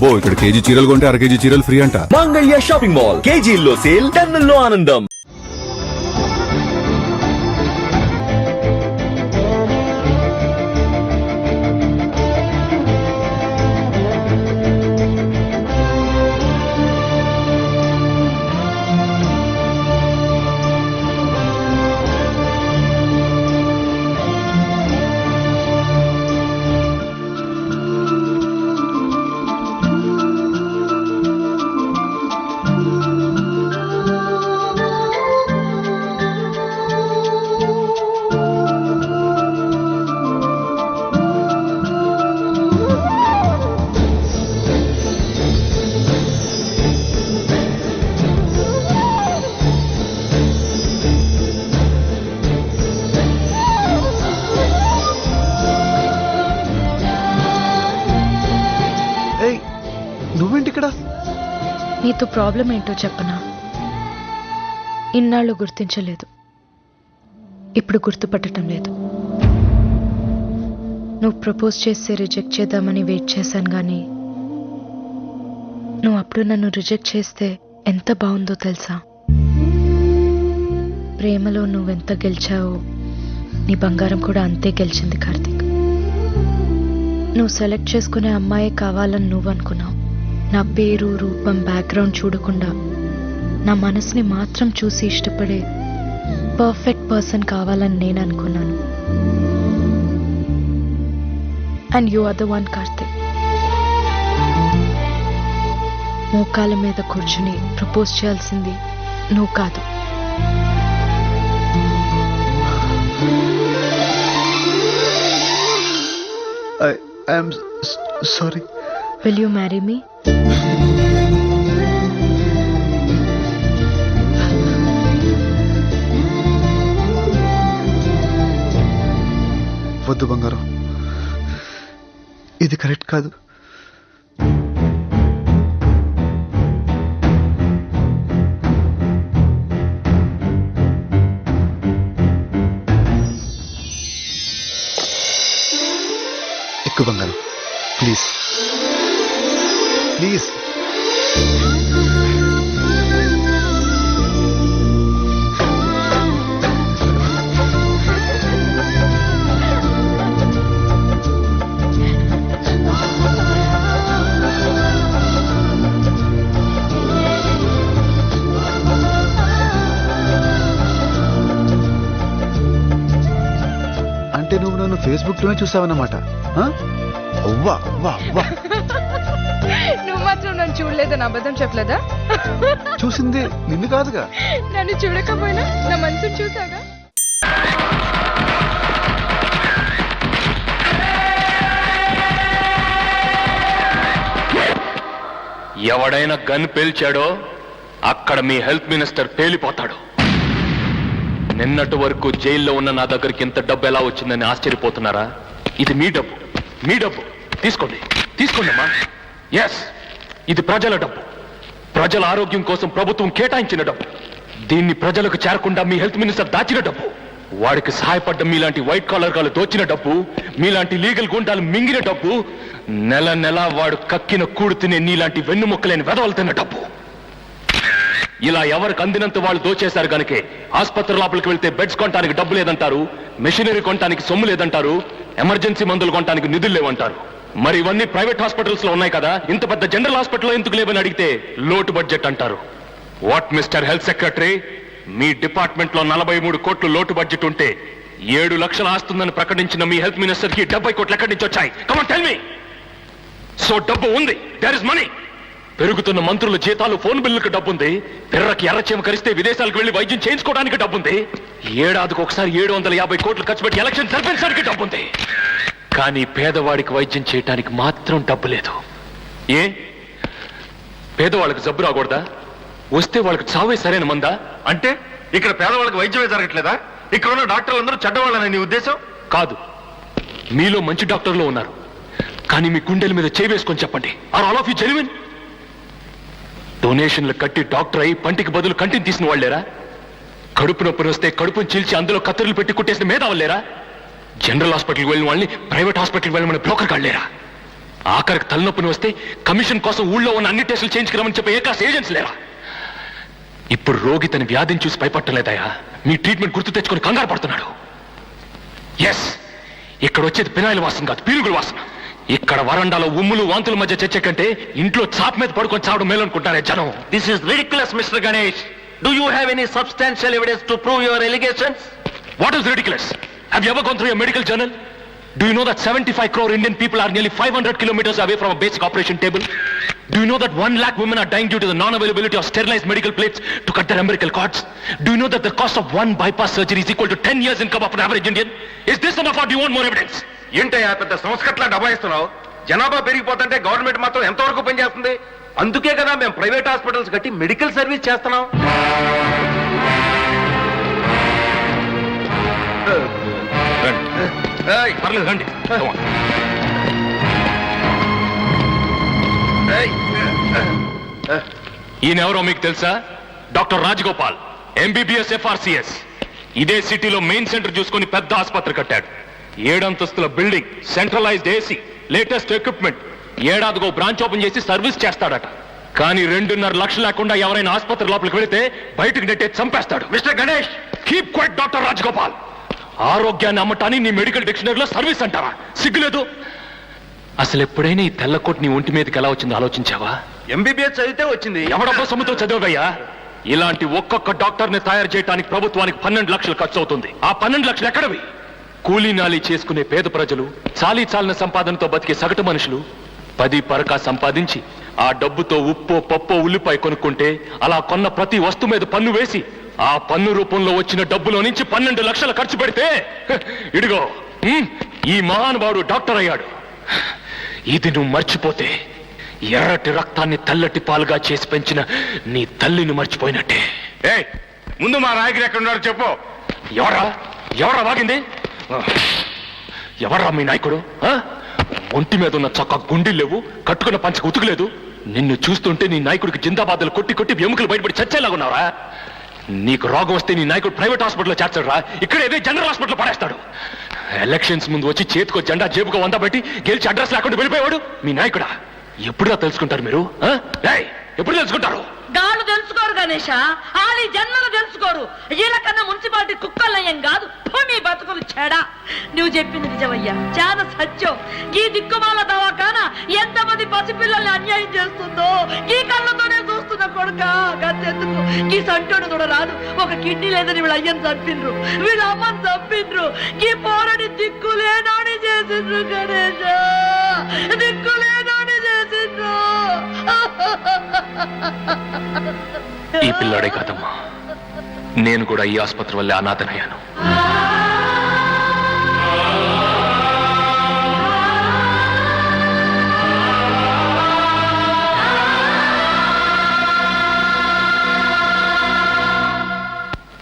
అబ్బో ఇక్కడ కేజీ చీరలు కొంటే అర కేజీ చీరలు ఫ్రీ అంట. మంగళ్య షాపింగ్ మాల్, కేజీల్లో సేల్, టన్నుల్లో ఆనందం. నువ్వేంటి ఇక్కడ? నీతో ప్రాబ్లం ఏంటో చెప్పనా? ఇన్నాళ్ళు గుర్తించలేదు, ఇప్పుడు గుర్తుపట్టడం లేదు. నువ్వు ప్రపోజ్ చేస్తే రిజెక్ట్ చేద్దామని వెయిట్ చేశాను, కానీ నువ్వు అప్పుడు నన్ను రిజెక్ట్ చేస్తే ఎంత బాగుందో తెలుసా? ప్రేమలో నువ్వెంత గెలిచావో నీ బంగారం కూడా అంతే గెలిచింది కార్తీక్. నువ్వు సెలెక్ట్ చేసుకునే అమ్మాయే కావాలని నువ్వు అనుకున్నావు. నా పేరు, రూపం, బ్యాక్గ్రౌండ్ చూడకుండా నా మనసుని మాత్రం చూసి ఇష్టపడే పర్ఫెక్ట్ పర్సన్ కావాలని నేను అనుకున్నాను. And you are the one Karthik. మోకాల మీద కూర్చుని ప్రపోజ్ చేయాల్సింది నువ్వు కాదు. I am sorry. Will you marry me? వద్దు బంగారం, ఇది కరెక్ట్ కాదు. ఎక్కువ బంగారం, ప్లీజ్ ప్లీజ్. అంటే నువ్వు నన్ను ఫేస్బుక్లోనే చూసావన్నమాట? అవ్వా అవ్వా అవ్వా, నువ్వు మాత్రం నన్ను చూడలేదని అబద్ధం చెప్పలేదా? చూసింది నిన్ను కాదుగా. నన్ను చూడకపోయినా నా మనసుని చూసాగా. ఎవడైనా గన్ పేల్చాడో అక్కడ మీ హెల్త్ మినిస్టర్ పేలిపోతాడు. నిన్నటి వరకు జైల్లో ఉన్న నా దగ్గరికి ఇంత డబ్బు ఎలా వచ్చిందని ఆశ్చర్యపోతున్నారా? ఇది మీ డబ్బు, మీ డబ్బు. తీసుకోండి, తీసుకోండి అమ్మా. ఎస్, ఇది ప్రజల డబ్బు, ప్రజల ఆరోగ్యం కోసం ప్రభుత్వం కేటాయించిన డబ్బు. దీన్ని ప్రజలకు చేరకుండా మీ హెల్త్ మినిస్టర్ దాచిన డబ్బు. వాడికి సహాయపడ్డ మీలాంటి వైట్ కాలర్ గాలు దోచిన డబ్బు, మీలాంటి లీగల్ గుండాలు మింగిన డబ్బు, నెల నెల వాడు కక్కిన కూడు తినే నీలాంటి వెన్నుముక్కలేని వెదవలు తిన్న డబ్బు. ఇలా ఎవరికి అందినంత వాళ్ళు దోచేశారు కనుకే ఆసుపత్రి లోపలికి వెళ్తే బెడ్స్ కొనడానికి డబ్బు లేదంటారు, మెషినరీ కొనడానికి సొమ్ము లేదంటారు, ఎమర్జెన్సీ మందులు కొనడానికి నిధులు లేవంటారు. మరి ఇవన్నీ ప్రైవేట్ హాస్పిటల్స్ లో ఉన్నాయి కదా, ఇంత పెద్ద జనరల్ హాస్పిటల్లో ఎందుకు లేవని అడిగితే లోటు బడ్జెట్ అంటారు. What mister health secretary, me department లో 43 కోట్లు లోటు బడ్జెట్ ఉంటే 7 లక్షలు ఆస్తుందని ప్రకటించిన మీ హెల్త్ మినిస్టర్ కి 70 కోట్లు ఎక్కడి నుంచి వచ్చాయి? Come on tell me. So డబ్బు ఉంది, దేర్ ఇస్ మనీ. పెరుగుతున్న మంత్రుల జీతాలు, ఫోన్ బిల్లులకు డబ్బుంది. పిర్రకి ఎర్రచీమ కరిస్తే విదేశాలకు వెళ్లి వైద్యం చేయించుకోవడానికి డబ్బుంది. ఏడాదికి ఒకసారి 750 కోట్లు ఖర్చు పెట్టి ఎలక్షన్ జరిపించడానికి డబ్బుంది. కానీ పేదవాడికి వైద్యం చేయడానికి మాత్రం డబ్బు లేదు. ఏ పేదవాళ్ళకి జబ్బు రాకూడదా? వస్తే వాళ్ళకి చావే సరైన మందా? అంటే ఇక్కడ పేదవాళ్ళకి వైద్యమే జరగట్లేదా? ఇక్కడ ఉన్న డాక్టర్లు అందరూ చెడ్డవాళ్ళని నీ ఉద్దేశం? కాదు, మీలో మంచి డాక్టర్లు ఉన్నారు. కానీ మీ గుండెల మీద చేవేసుకొని చెప్పండి, are all of you genuine? డొనేషన్లు కట్టి డాక్టర్ అయి పంటికి బదులు కంటిని తీసిన వాళ్ళేరా? కడుపు నొప్పి వస్తే కడుపును చీల్చి అందులో కత్తిరలు పెట్టి కుట్టేసిన మేధావులేరా? జనరల్ హాస్పిటల్కి వెళ్ళిన వాళ్ళని ప్రైవేట్ హాస్పిటల్కి వెళ్ళమని బ్రోకర్ కాళ్ళేరా? ఆఖరికి తలనొప్పిని వస్తే కమిషన్ కోసం ఊళ్ళో ఉన్న అన్ని టెస్టులు చేయించుకురామని చెప్పే ఏకాస్ ఏజెంట్స్ లేరా? ఇప్పుడు రోగి తన వ్యాధిని చూసి భయపట్టలేదయా, మీ ట్రీట్మెంట్ గుర్తు తెచ్చుకొని కంగారు పడుతున్నాడు. ఎస్, ఇక్కడ వచ్చేది పినాయిల వాసన కాదు, పీరుగుల వాసన. ఇక్కడ వరండాలో ఉమ్ములు వాంతుల మధ్య చర్చ కంటే ఇంట్లో చాప మీద పడుకొని చావడం మేలు అనుకుంటారే జనం. This is ridiculous, Mr. Ganesh. Do you have any substantial evidence to prove your allegations? What is ridiculous? Have you ever gone through a medical journal? Do you know that 75 crore Indian people are nearly 500 kilometers away from a basic operation table? Do you know that 1 lakh women are dying due to the non-availability of sterilized medical plates to cut their umbilical cords? Do you know that the cost of one bypass surgery is equal to 10 years income of an average Indian? Is this enough or do you want more evidence? ఏంటయ్యా పెద్ద సంస్కట్లా డబాయిస్తున్నావు? జనాభా పెరిగిపోతుంటే government మాత్రం ఎంతవరకు పనిచేస్తుంది? అందుకే కదా మేము private hospitals కట్టి మెడికల్ సర్వీస్ చేస్తున్నాం. పర్లేదు రండి. Come on. ఈయనెవరో మీకు తెలుసా? Doctor Rajagopal, MBBS FRCS. ఇదే సిటీలో మెయిన్ సెంటర్ చూసుకొని పెద్ద ఆసుపత్రి కట్టాడు. 7 అంతస్తుల building, centralized AC, latest equipment. ఏడాదిగో బ్రాంచ్ ఓపెన్ చేసి సర్వీస్ చేస్తాడట. కానీ 2.5 లక్షలు లేకుండా ఎవరైనా ఆసుపత్రి లోపలికి వెళితే బయటకు నెట్టే చంపేస్తాడు. Mister Ganesh, keep quiet doctor Rajagopal. ఆరోగ్యాన్ని అమ్మటాన్ని నీ మెడికల్ డిక్షనరీలో సర్వీస్ అంటారా? సిగ్గులేదు? అసలు ఎప్పుడైనా ఈ తెల్లకోట్ నీ ఒంటి మీదకి ఎలా వచ్చిందో ఆలోచించావా? ఎంబీబీఎస్ చదివితే వచ్చింది. ఎవడబ్బో సొమ్ముతో చదివయ్యా? ఇలాంటి ఒక్కొక్క డాక్టర్ని తయారు చేయడానికి ప్రభుత్వానికి 12 లక్షలు ఖర్చు అవుతుంది. ఆ 12 లక్షలు ఎక్కడవి? కూలీ నాలి చేసుకునే పేద ప్రజలు, చాలీ చాలిన సంపాదనతో బతికే సగటు మనుషులు 10 పరకా సంపాదించి ఆ డబ్బుతో ఉప్పో పప్పో ఉల్లిపాయ కొనుక్కుంటే అలా కొన్న ప్రతి వస్తువు మీద పన్ను వేసి ఆ పన్ను రూపంలో వచ్చిన డబ్బులో నుంచి 12 లక్షలు ఖర్చు పెడితే ఇడిగో ఈ మహానుభావుడు డాక్టర్ అయ్యాడు. ఇది నువ్వు మర్చిపోతే ఎర్రటి రక్తాన్ని తెల్లటి పాలుగా చేసి పెంచిన నీ తల్లిని మర్చిపోయినట్టే. ముందు మా నాయకుడు ఎక్కడున్నారో చెప్పు. ఎవరా వాగింది? ఎవర్రా మీ నాయకుడు? ఒంటి మీద ఉన్న చొక్కా గుండె లేవు, కట్టుకున్న పంచకు ఉతుకులేదు. నిన్ను చూస్తుంటే నీ నాయకుడికి జిందాబాదులు కొట్టి కొట్టి ఎముకలు బయటపడి చచ్చేలాగున్నావా? నీకు రోగం వస్తే నీ నాయకుడు ప్రైవేట్ హాస్పిటల్లో చేర్చడురా, ఇక్కడ ఏదే జనరల్ హాస్పిటల్ పడేస్తాడు. ఎలక్షన్స్ ముందు వచ్చి చేతికో జెండా జేబుకో 100 పెట్టి గెలిచి అడ్రస్ లేకుండా వెళ్ళిపోయాడు మీ నాయకుడా. ఎప్పుడుగా తెలుసుకుంటారు మీరు? ఎప్పుడు తెలుసుకుంటారు? గాళ్ళు తెలుసుకోరు గణేష, ఆలి జన్మలు తెలుసుకోరు. వీళ్ళకన్నా మున్సిపాలిటీ కుక్కలయ్యం కాదు, మీ బతుకులు చెడా. నువ్వు చెప్పింది నిజమయ్యా, చాలా సత్యం. ఈ దిక్కుమాల దవాఖాన ఎంతమంది పసిపిల్లల్ని అన్యాయం చేస్తుందో ఈ కళ్ళతోనే చూస్తున్న కొడుక. గద్దెందుకు ఈ సంటోడు కూడా రాదు. ఒక కిడ్నీ లేదని వీళ్ళ అయ్యని చంపిండ్రు, వీళ్ళ అమ్మని చంపిండ్రు. ఈ పోరని దిక్కులేనోని చేసిండ్రు గణేష, దిక్కులేనోని చేసిండ్రు. ఈ పిల్లాడే కాదమ్మా, నేను కూడా ఈ ఆసుపత్రి వల్లే అనాథనయ్యాను.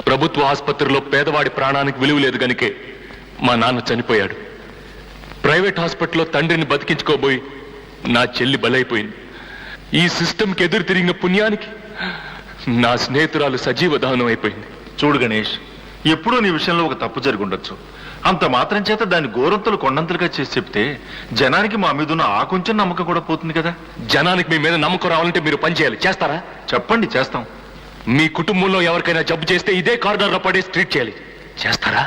ప్రభుత్వ ఆసుపత్రిలో పేదవాడి ప్రాణానికి విలువ లేదు గనుకే మా నాన్న చనిపోయాడు. ప్రైవేట్ హాస్పిటల్లో తండ్రిని బతికించుకోబోయి నా చెల్లి బలైపోయింది. ఈ సిస్టమ్కి ఎదురు తిరిగిన పుణ్యానికి నా స్నేహితురాలు సజీవ దహనం అయిపోయింది. చూడు గణేష్, ఎప్పుడూ నీ విషయంలో ఒక తప్పు జరుగుండొచ్చు. అంత మాత్రం చేత దాన్ని గోరంతలు కొండంతలుగా చేసి చెప్తే జనానికి మా మీద ఉన్న ఆ కొంచెం నమ్మకం కూడా పోతుంది కదా. జనానికి మీ మీద నమ్మకం రావాలంటే మీరు పని చేయాలి. చేస్తారా? చెప్పండి, చేస్తాం. మీ కుటుంబంలో ఎవరికైనా జబ్బు చేస్తే ఇదే కార్నర్లో పడేసి ట్రీట్ చేయాలి. చేస్తారా?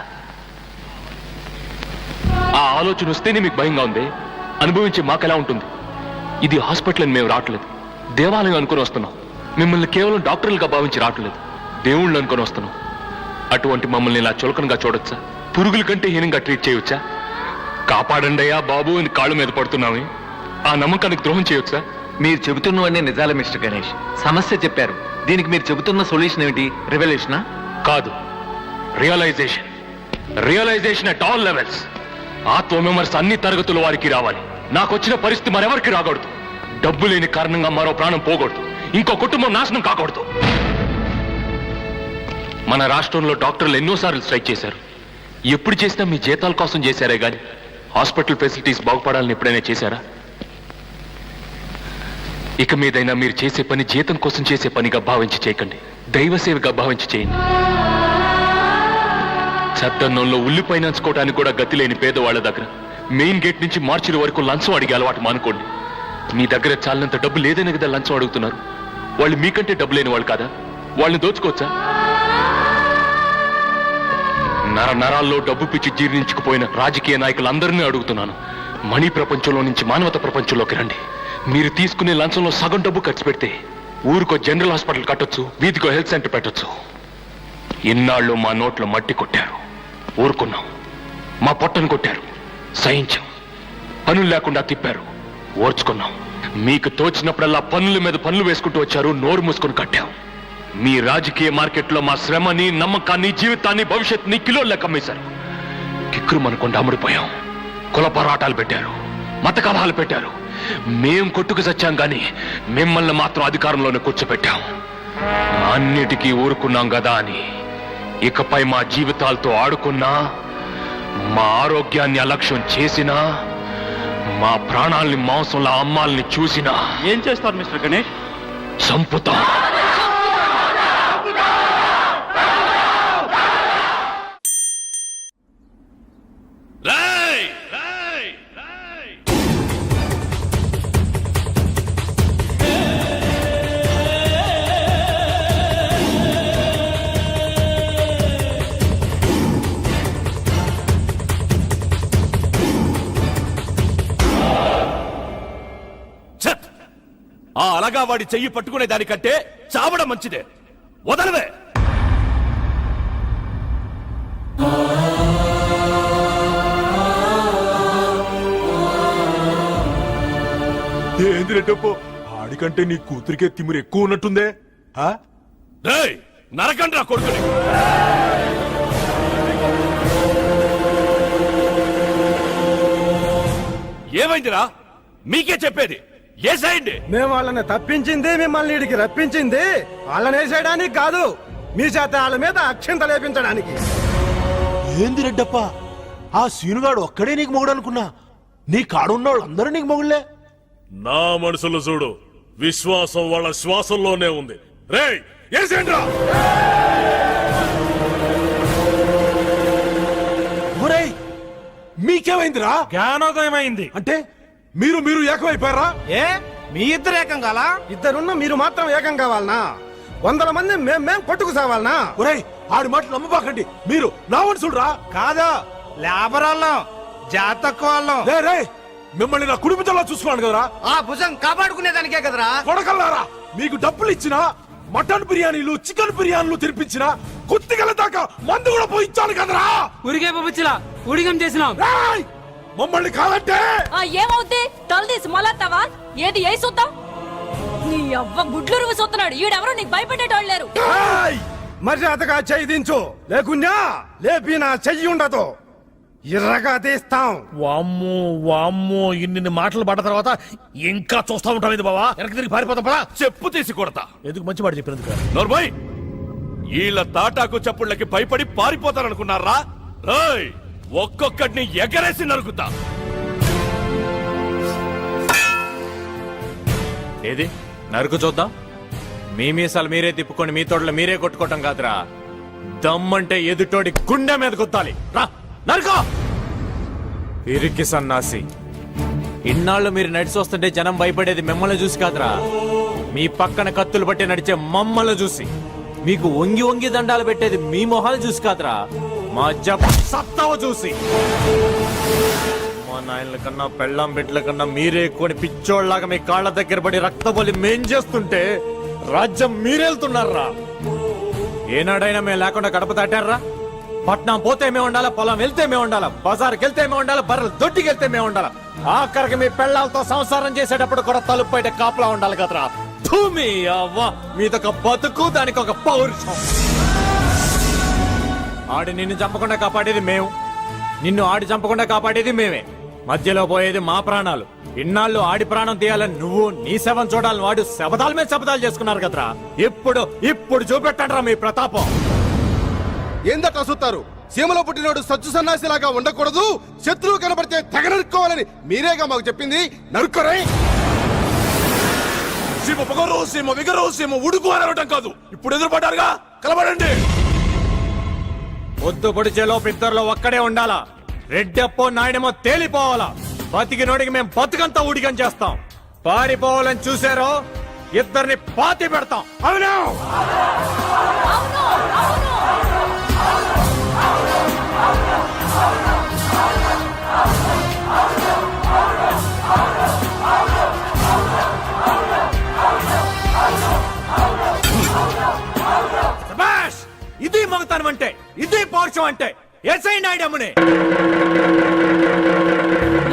ఆ ఆలోచన వస్తేనే మీకు భయంగా ఉంది. అనుభవించే మాకెలా ఉంటుంది? ఇది హాస్పిటల్ అని మేము రావట్లేదు, దేవాలయం అనుకుని వస్తున్నాం. మిమ్మల్ని కేవలం డాక్టర్లుగా భావించి రావట్లేదు, దేవుళ్ళు అనుకుని వస్తున్నాం. అటువంటి మమ్మల్ని ఇలా చులకనగా చూడొచ్చా? పురుగుల కంటే హీనంగా ట్రీట్ చేయొచ్చా? కాపాడండి అయ్యా బాబు అని కాళ్ళు మీద పడుతున్నామే, ఆ నమ్మకానికి ద్రోహం చేయొచ్చా? మీరు చెబుతున్నవన్నీ నిజాలే మిస్టర్ గణేష్. సమస్య చెప్పారు, దీనికి మీరు చెబుతున్న సొల్యూషన్ ఏమిటి? రెవల్యూషనా? కాదు, realization. Realization at all levels. ఆత్మ విమర్శ అన్ని తరగతుల వారికి రావాలి. నాకు వచ్చిన పరిస్థితి మరెవరికి రాకూడదు. డబ్బు లేని కారణంగా మరో ప్రాణం పోకూడదు, ఇంకో కుటుంబం నాశనం కాకూడదు. మన రాష్ట్రంలో డాక్టర్లు ఎన్నోసార్లు స్ట్రైక్ చేశారు. ఎప్పుడు చేసినా మీ జీతాల కోసం చేశారే గాని హాస్పిటల్ ఫెసిలిటీస్ బాగుపడాలని ఎప్పుడైనా చేశారా? ఇక మీదైనా మీరు చేసే పని జీతం కోసం చేసే పనిగా భావించి చేయకండి, దైవ సేవగా భావించి చేయండి. చద్దన్నంలో ఉల్లిపై నంచుకోవడానికి కూడా గతి లేని పేదవాళ్ల దగ్గర మెయిన్ గేట్ నుంచి మార్చిల వరకు లంచం అడిగే అలవాటు మానుకోండి. మీ దగ్గర చాలినంత డబ్బు లేదనే కదా లంచం అడుగుతున్నారు. వాళ్ళు మీకంటే డబ్బు లేని వాళ్ళు కాదా? వాళ్ళని దోచుకోవచ్చా? నరాల్లో డబ్బు పిచ్చి జీర్ణించుకుపోయిన రాజకీయ నాయకులందరినీ అడుగుతున్నాను, మనీ ప్రపంచంలో నుంచి మానవత ప్రపంచంలోకి రండి. మీరు తీసుకునే లంచంలో సగం డబ్బు ఖర్చు పెడితే ఊరికో జనరల్ హాస్పిటల్ కట్టొచ్చు, వీధికో హెల్త్ సెంటర్ పెట్టొచ్చు. ఇన్నాళ్ళు మా నోట్లో మట్టి కొట్టారు, ఊరుకున్నాం. మా పొట్టను కొట్టారు, సహించాం. పనులు లేకుండా తిప్పారు, ఓర్చుకున్నాం. మీకు తోచినప్పుడల్లా పన్నుల మీద పన్నులు వేసుకుంటూ వచ్చారు, నోరు మూసుకొని కట్టాం. మీ రాజకీయ మార్కెట్లో మా శ్రమని, నమ్మకాన్ని, జీవితాన్ని, భవిష్యత్తుని కిలోలు లెక్క అమ్మేశారు. కిక్కురు మనకుండా అమ్ముడిపోయాం. కుల పోరాటాలు పెట్టారు, మత కలహాలు పెట్టారు. మేం కొట్టుకు చచ్చాం గాని మిమ్మల్ని మాత్రం అధికారంలోనే కూర్చోబెట్టాం. అన్నిటికీ ఊరుకున్నాం కదా అని ఇకపై మా జీవితాలతో ఆడుకున్నా, మా ఆరోగ్యాన్ని అలక్ష్యం చేసినా, మా ప్రాణాల్ని మాంసంలో అమ్మాల్ని చూసినా ఏం చేస్తారు మిస్టర్ గణేష్? చంపుతాం. అలాగా వాడి చెయ్యి పట్టుకునే దానికంటే చావడం మంచిదే. వదలవే. ఏంది రెడ్డప్పో, ఆడికంటే నీ కూతురికే తిమ్మిరి ఎక్కువ ఉన్నట్టుందే. నరకండ్రా కొడుకుని. ఏమైందిరా? మీకే చెప్పేది, ఏసేయండి. మేము వాళ్ళని తప్పించింది, మిమ్మల్ని ఇడికి రప్పించింది వాళ్ళని వేసేయడానికి కాదు, మీ చేత వాళ్ళ మీద అక్షింత లేపించడానికి. ఏంది రెడ్డప్ప, ఆ సీనుగాడు ఒక్కడే నీకు మొగుడు అనుకున్నా, నీ కాడున్నోళ్ళు అందరూ నీకు మొగుళ్ళే. నా మనసులో చూడు, విశ్వాసం వాళ్ళ శ్వాసంలోనే ఉంది. రేయ్ ఏసేయండ్రా. ఒరేయ్, మీకేమైందిరా? జ్ఞానోదయం అయింది. అంటే మీరు మీరు ఏకమైపోయారా? ఏ మీ ఇద్దరు ఏకం కాలా? ఇద్దరున్న మీరు మాత్రం ఏకం కావాలనా? 100 మంది మేం కొట్టుకు సావాలనా? ఒరేయ్, ఆడి మాటలు నమ్మబాకండి. మీరు నా మనుషుడురా. కాదు, లేబర్ వాళ్ళం, జాతక వాళ్ళం. రే, మిమ్మల్ని నా కుటుంబంలో చూసుకున్నాను కదరా. ఆ భుజం కాపాడుకునేదానికే కదరా. కొడకల్లారా, మీకు డబ్బులు ఇచ్చినా, మటన్ బిర్యానీలు, చికెన్ బిర్యానీలు తినిపించిన, కుత్తిగల దాకా మందు కూడా పోయించాను కదరా. ఉరిగే పంపించలా, ఉడిగం చేసినాం. రేయ్, మమ్మల్ని కాదంటే ఏమవుద్ది? తలదీసి మొలత్తావా? ఏది ఏ చూద్దాం? నీ అవ్వ గుడ్లు రువి చూస్తున్నాడు. ఈడెవరో నీకు భయపెట్టేటోళ్ళు లేరు. మర్యాదగా చెయ్యి దించు, లేకున్నా లేపి నా చెయ్యి ఉండదు, ఇర్రగా తీస్తాం. వామ్మో వామ్మో, ఇన్ని మాటలు పడ్డ తర్వాత ఇంకా చూస్తా ఉంటాం ఇది బావా. వెనక్కి తిరిగి పారిపోతాం పదా. చెప్పు తీసి కొడతా. ఎందుకు మంచి మాట చెప్పినందుకు. నోర్బోయ్, వీళ్ళ తాటాకు చప్పుళ్ళకి భయపడి పారిపోతారనుకున్నారా? రేయ్, ఒక్కొక్కడిని ఎగరేసి నరుకుతా. ఏది నరుకు చూద్దాం. మీ మీసాలు మీరే తిప్పుకొని మీ తోటలు మీరే కొట్టుకోవటం కాదురా, దమ్మంటే ఎదుటోడి గుండె మీద గుత్తాలి. రా నరుకో. ఇరికి సన్నాసి, ఇన్నాళ్ళు మీరు నడిచి వస్తుంటే జనం భయపడేది మిమ్మల్ని చూసి కాదురా, మీ పక్కన కత్తులు పట్టి నడిచే మమ్మల్ని చూసి. మీకు వంగి వంగి దండాలు పెట్టేది మీ మొహాలు చూసి కాదురా, మా సత్తావ చూసి. మా నాయనల కన్నా, పెళ్ళాం బిడ్డల కన్నా మీరే కొని పిచ్చోళ్లాగా మీ కాళ్ళ దగ్గర పడి రక్తబలి మేం చేస్తుంటే రాజ్యం మీరేళ్తున్నారా. ఏనాడైనా మేము లేకుండా గడప దాటారా? పట్నం పోతే మేము ఉండాలా, పొలం వెళ్తే మేము ఉండాలా, బజార్కి వెళ్తే మేము ఉండాలా, బర్రెలు దొడ్డికి వెళ్తే మేము ఉండాలా. ఆఖరికి మీ పెళ్ళాలతో సంసారం చేసేటప్పుడు కూడా తలుపు బయట కాపలా ఉండాలి కదరా. భూమి అవ్వ, మీదొక బతుకు, దానికి ఒక పౌరుషం. ఆడి నిన్ను చంపకుండా కాపాడేది మేము, నిన్ను ఆడి చంపకుండా కాపాడేది మేమే. మధ్యలో పోయేది మా ప్రాణాలు. ఇన్నాళ్ళు ఆడి ప్రాణం తీయాలని నువ్వు, నీ శవం చూడాలని వాడు శబదాల మీద శబదాలు చేసుకున్నారు కదరా. ఇప్పుడు చూపెట్టండి మీ ప్రతాపం. ఏందట చూస్తారు? సీమలో పుట్టినోడు సచ్చు సన్నాసిలాగా ఉండకూడదు, శత్రువు కనబడితే తెగ నరుక్కోవాలని మీరేగా మాకు చెప్పింది. నరుక్కరే. సీమ పొగరు, సీమ విగరు, సీమ ఉడుకు అని అనటం కాదు. ఇప్పుడు ఎదురుపడ్డారుగా, కలబడండి. పొద్దు పొడిచేలో ఇద్దరులో ఒక్కడే ఉండాలా. రెడ్డప్పో నాయుడేమో తేలిపోవాలా. బతికినోడికి మేము బతుకంతా ఊడిగం చేస్తాం. పారిపోవాలని చూసారో ఇద్దరిని పాతి పెడతాం. అవును శభాష్! ఇది మగతనం అంటే, ఇది పౌరుషం అంటే. ఎస్ఐ నాయుడమ్మని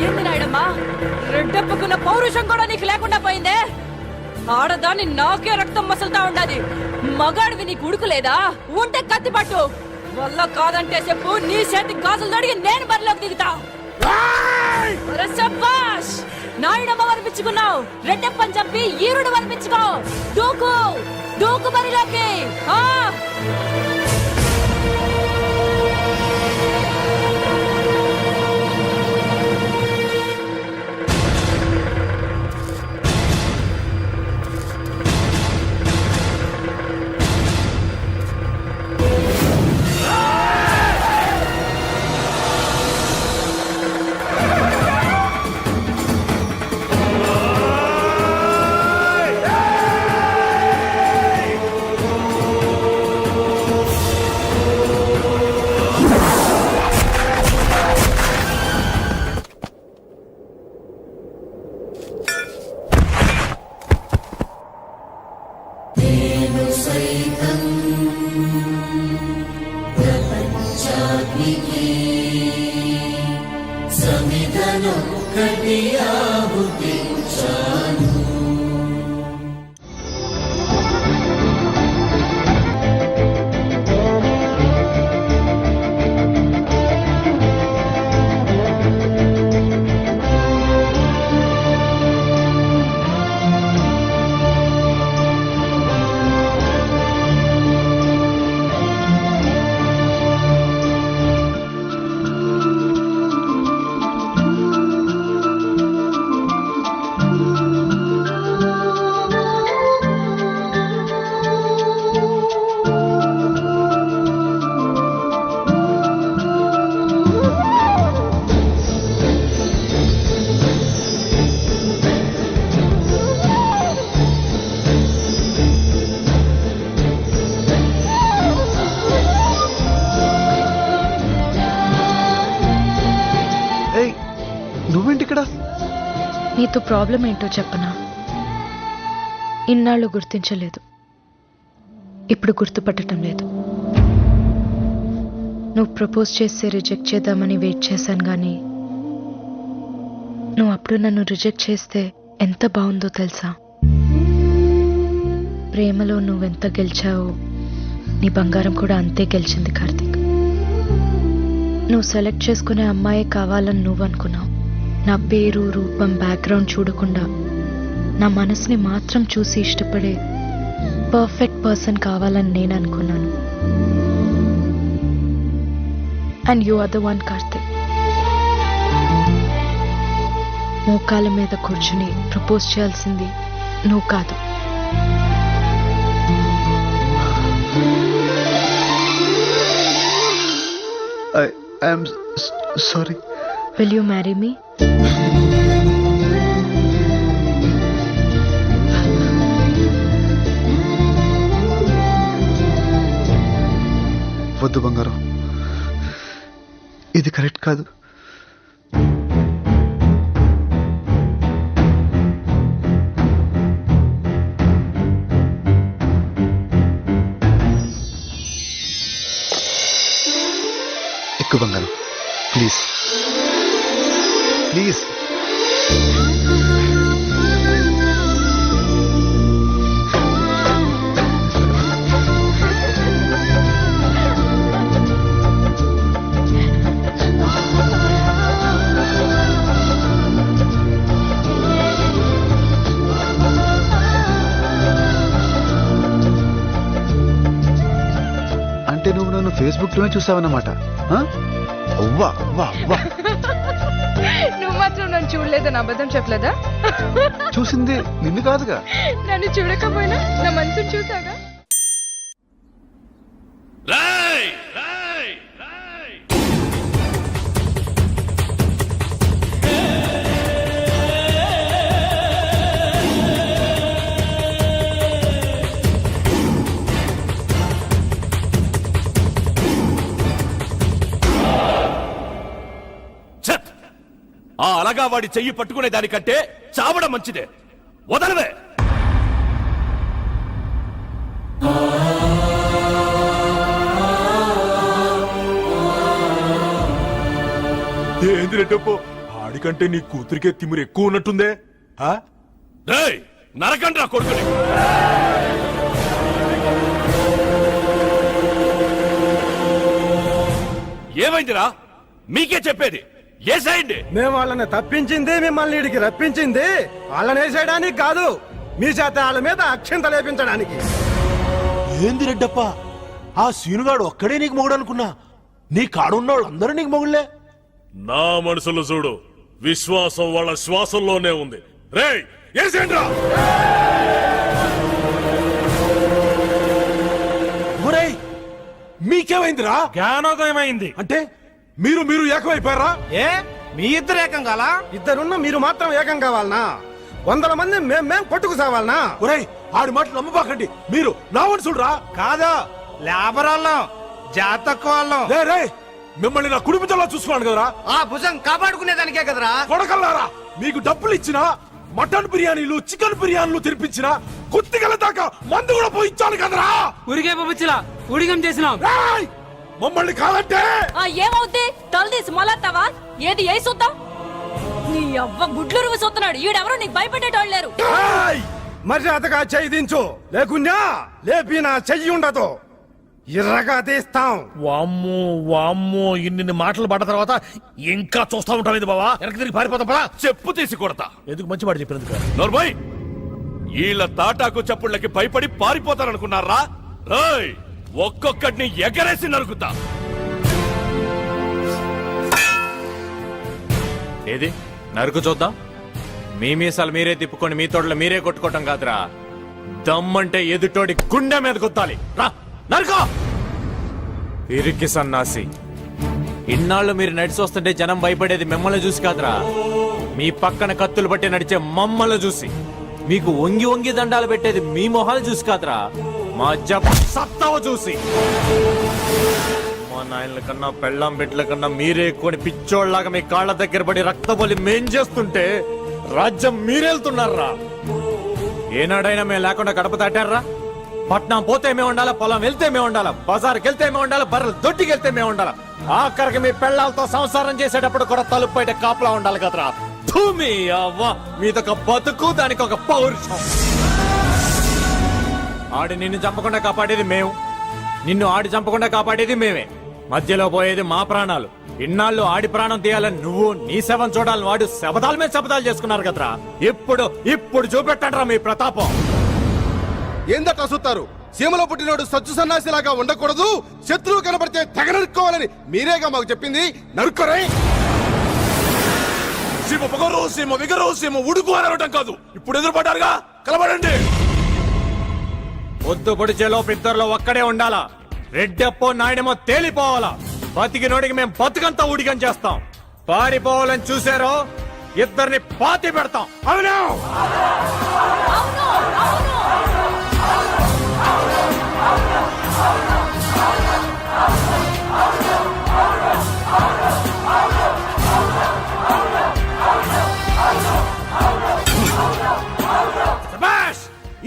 ఏంది నాయుడమ్మా, రెడ్డెప్పుకున్న పౌరుషం కూడా నీకు లేకుండా పోయిందే. ఆడదాన్ని నాకే రక్తం మసులుతా ఉండాది. మగాడివి నీకు ఉడుకులేదా? ఉంటే కత్తి పట్టు. వల్ల కాదంటే చెప్పు, నీ చేతి గాజులు అడిగి నేను బరిలోకి దిగుతా. ఒరే శభాష్! నాయుడమ్మ అనిపించుకున్నావు, రెడ్డప్పని చంపి ఈరుడు అనిపించుకో. దూకు దూకు బరిలోకి. నీతో ప్రాబ్లం ఏంటో చెప్పనా? ఇన్నాళ్ళు గుర్తించలేదు, ఇప్పుడు గుర్తుపట్టడం లేదు. నువ్వు ప్రపోజ్ చేస్తే రిజెక్ట్ చేద్దామని వెయిట్ చేశాను, కానీ నువ్వు అప్పుడు నన్ను రిజెక్ట్ చేస్తే ఎంత బాగుందో తెలుసా? ప్రేమలో నువ్వెంత గెలిచావో నీ బంగారం కూడా అంతే గెలిచింది కార్తీక్. నువ్వు సెలెక్ట్ చేసుకునే అమ్మాయే కావాలని నువ్వు అనుకున్నావు. నా పేరు, రూపం, బ్యాక్గ్రౌండ్ చూడకుండా నా మనసుని మాత్రం చూసి ఇష్టపడే పర్ఫెక్ట్ పర్సన్ కావాలని నేను అనుకున్నాను. And you are the one Karthik. మోకాల మీద కూర్చుని ప్రపోజ్ చేయాల్సింది నువ్వు కాదు. I am sorry. Will you marry me? వద్దు బంగారం, ఇది కరెక్ట్ కాదు. ఎక్కువ బంగారం, ప్లీజ్ ప్లీజ్. అంటే నువ్వు నన్ను ఫేస్బుక్ లోనే చూసావన్నమాట. అవ్వా అవ్వా అవ్వా, నువ్వు మాత్రం నన్ను చూడలేదని అబద్ధం చెప్పలేదా? చూసింది నిన్ను కాదుగా. నన్ను చూడకపోయినా నా మనసుని చూసాగా. ఆ అలగా వాడి చెయ్యి పట్టుకునే దానికంటే చావడం మంచిదే. వదలవే. ఏంది రెడ్డప్పో, ఆడికంటే నీ కూతురికే తిమిరు ఎక్కువ ఉన్నట్టుందే. రేయ్, నరకండ్రా కొడుకుని. ఏమైందిరా? మీకే చెప్పేది, ఏసేయండి. మేము వాళ్ళని తప్పించింది, మిమ్మల్ని ఇడికి రప్పించింది వాళ్ళని వేసేయడానికి కాదు, మీ చేత వాళ్ళ మీద అక్షింత లేపించడానికి. ఏంది రెడ్డప్ప, ఆ సీనుగాడు ఒక్కడే నీకు మొగుడు అనుకున్నా, నీ కాడున్న వాళ్ళందరూ నీకు మొగుళ్లే. నా మనసులో చూడు, విశ్వాసం వాళ్ళ శ్వాసంలోనే ఉంది. రేయ్, ఏసేయండిరా. ఒరేయ్, మీకేమైందిరా? జ్ఞానోదయం అయింది. అంటే మీరు మీరు ఏకమైపోయారా? ఏ మీ ఇద్దరు ఏకం కాలా? ఇద్దరున్న మీరు మాత్రం ఏకం కావాలనా? 100 మంది మేం కొట్టుకు సావాలనా? ఒరేయ్, ఆడి మాటలు నమ్మబాకండి, మీరు నా మనుషులురా. కాదా, లేబర్ వాళ్ళం, జాతక వాళ్ళం. రే, మిమ్మల్ని నా కుటుంబంలో చూసుకోండి కదరా. ఆ భుజం కాపాడుకునే దానికే కదరా. కొడకల్లారా, మీకు డబ్బులు ఇచ్చినా, మటన్ బిర్యానీలు, చికెన్ బిర్యానీలు తినిపించిన, కుత్తిగల దాకా మందు కూడా పోయించాలి కదరా. ఊరికే పంపించలా, ఊడిగం చేసినాం. రేయ్, మమ్మల్ని కాదంటే ఏమవుద్ది? తలదీసి మొలత్తావా? ఏది ఏ చూద్దాం? నీ అవ్వ గుడ్లు రువ్వు చూస్తున్నాడు. ఈడెవరో నీకు భయపెట్టేటోళ్ళు లేరు. మర్యాదగా చెయ్యి దించు, లేకున్నా లేపి నా చెయ్యి ఉండదు, ఇర్రగా తీస్తాం. వామ్మో వామ్మో, ఇన్ని మాటలు పడ్డ తర్వాత ఇంకా చూస్తా ఉంటాం ఇది బావా. వెనక్కి తిరిగి పారిపోతాం పదా. చెప్పు తీసి కొడతా. ఎందుకు మంచి మాట చెప్పినందుకు. నోర్మోయ్, వీళ్ళ తాటాకు చప్పుళ్ళకి భయపడి పారిపోతారనుకున్నారా? రేయ్, ఒక్కొక్కడిని ఎగరేసి నరుకుతా. ఏది నరుకు చూద్దాం. మీ మీసాలు మీరే తిప్పుకొని మీ తోటలు మీరే కొట్టుకోవటం కాదురా, దమ్మంటే ఎదుటోడి గుండె మీద గుద్దాలి. రా, నరుకో. ఇరికి సన్నాసి, ఇన్నాళ్ళు మీరు నడిచి వస్తుంటే జనం భయపడేది మిమ్మల్ని చూసి కాదురా, మీ పక్కన కత్తులు పట్టి నడిచే మమ్మల్ని చూసి. మీకు వంగి వంగి దండాలు పెట్టేది మీ మొహాలు చూసి కాదురా, మా సత్తావ చూసి. మా నాయనల కన్నా పెళ్ళాం బిడ్డల కన్నా మీరే ఎక్కువ పిచ్చోళ్లాగా మీ కాళ్ళ దగ్గర పడి రక్తబలి మేం చేస్తుంటే రాజ్యం మీరెళ్తున్నారా? ఏనాడైనా మేము లేకుండా గడప దాటారా? పట్నం పోతే మేము ఉండాలా, పొలం వెళ్తే మేము ఉండాలా, బజార్కి వెళ్తే మేము ఉండాలా, బర్రెలు దొడ్డికి వెళ్తే మేము ఉండాలా, ఆఖరికి మీ పెళ్ళాలతో సంసారం చేసేటప్పుడు కూడా తలుపు బయట కాపలా ఉండాలి కదరా. భూమి అవ్వ, మీదొక బతుకు, దానికి ఒక పౌరుషం. ఆడి నిన్ను చంపకుండా కాపాడేది మేము, నిన్ను ఆడి చంపకుండా కాపాడేది మేమే. మధ్యలో పోయేది మా ప్రాణాలు. ఇన్నాళ్ళు ఆడి ప్రాణం తీయాలని నువ్వు, నీ శవం చూడాలని వాడు శబదాల మీద శబదాలు చేసుకున్నారు కదరా. ఇప్పుడు చూపెట్టండిరా మీ ప్రతాపం. ఏందట చూస్తారు? సీమలో పుట్టినోడు సచ్చు సన్నాసిలాగా ఉండకూడదు, శత్రువు కనబడితే తెగ నరుక్కోవాలని మీరేగా మాకు చెప్పింది. నరుక్కరే. సీమ పొగరు, సీమ విగరు, సీమ ఉడుకు అని అనటం కాదు. ఇప్పుడు ఎదురుపడ్డారుగా, కలబడండి. పొద్దు పొడిచేలోపు ఇద్దరులో ఒక్కడే ఉండాలా. రెడ్డెప్పో నాయనమో తేలిపోవాలా. బతికినోడికి మేము బతుకంతా ఊడిగం చేస్తాం. పారిపోవాలని చూసారో ఇద్దరిని పాతి పెడతాం. అవును,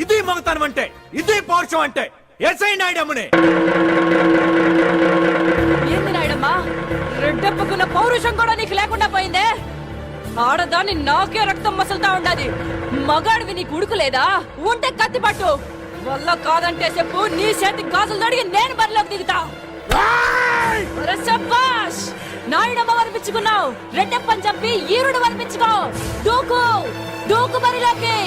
ఇది మగతనం అంటే, ఇది పౌరుషం అంటే. ఎస్ఐ నాయుడమ్మనే. ఏంది నాయుడమ్మా, రెడ్డెప్పుకున్న పౌరుషం కూడా నీకు లేకుండా పోయిందే. ఆడదాన్ని నాకే రక్తం మసలుతా ఉండాది. మగాడివి నీకు ఉడుకులేదా? ఉంటే కత్తి పట్టు. వల్ల కాదంటే చెప్పు, నీ చేతి గాజులు తొడిగి నేను బరిలోకి దిగుతా. శభాష్, నాయుడమ్మ వనిపించుకున్నావు. రెడ్డెప్పని చంపి ఈరుడు వనిపించుకో. దూకు దూకు బరిలోకి.